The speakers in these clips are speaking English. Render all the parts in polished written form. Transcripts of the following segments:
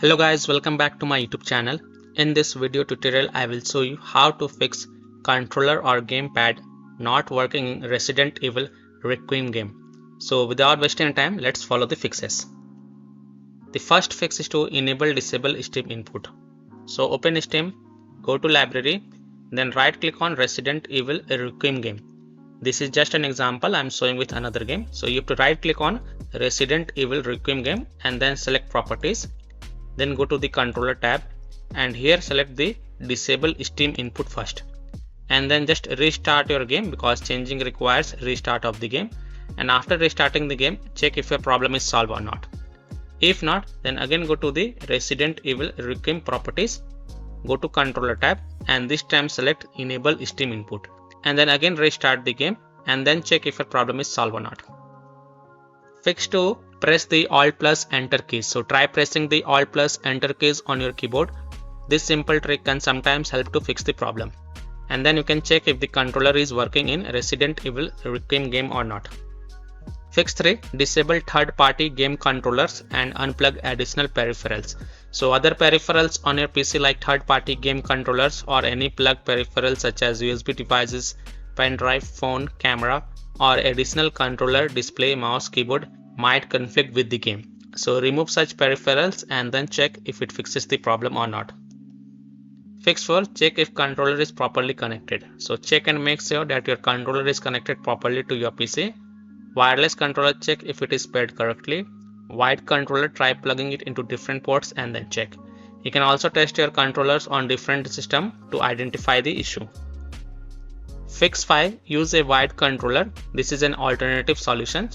Hello guys, welcome back to my YouTube channel. In this video tutorial I will show you how to fix controller or gamepad not working in Resident Evil Requiem game. So without wasting time, let's follow the fixes. The first fix is to enable disable Steam input. So open Steam, go to library, then right click on Resident Evil Requiem game. This is just an example I am showing with another game. So you have to right click on Resident Evil Requiem game and then select properties. Then go to the controller tab and here select the disable Steam input first, and then just restart your game because changing requires restart of the game, and after restarting the game check if your problem is solved or not. If not, then again go to the Resident Evil Requiem properties, go to controller tab and this time select enable Steam input, and then again restart the game and then check if your problem is solved or not. Fix 2. Press the Alt plus Enter keys. So try pressing the Alt plus Enter keys on your keyboard. This simple trick can sometimes help to fix the problem. And then you can check if the controller is working in Resident Evil Requiem game or not. Fix 3. Disable third-party game controllers and unplug additional peripherals. So other peripherals on your PC like third-party game controllers or any plug peripherals such as USB devices, pen drive, phone, camera, or additional controller, display, mouse, keyboard might conflict with the game. So remove such peripherals and then check if it fixes the problem or not. Fix 4. Check if controller is properly connected. So check and make sure that your controller is connected properly to your PC. Wireless controller, check if it is paired correctly. Wired controller, try plugging it into different ports and then check. You can also test your controllers on different systems to identify the issue. Fix 5. Use a wired controller. This is an alternative solution.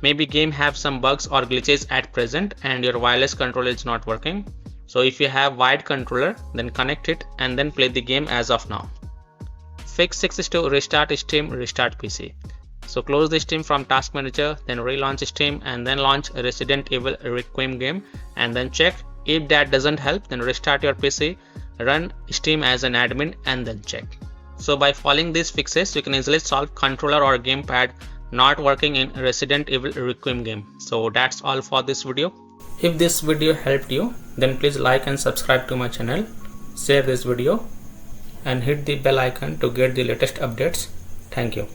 Maybe game have some bugs or glitches at present and your wireless controller is not working. So if you have wired controller, then connect it and then play the game as of now. Fix 6 is to restart Steam, restart PC. So close the Steam from task manager, then relaunch Steam and then launch Resident Evil Requiem game and then check. If that doesn't help, then restart your PC, run Steam as an admin and then check. So by following these fixes, you can easily solve controller or gamepad not working in Resident Evil Requiem game. So that's all for this video. If this video helped you, then please like and subscribe to my channel, share this video and hit the bell icon to get the latest updates. Thank you.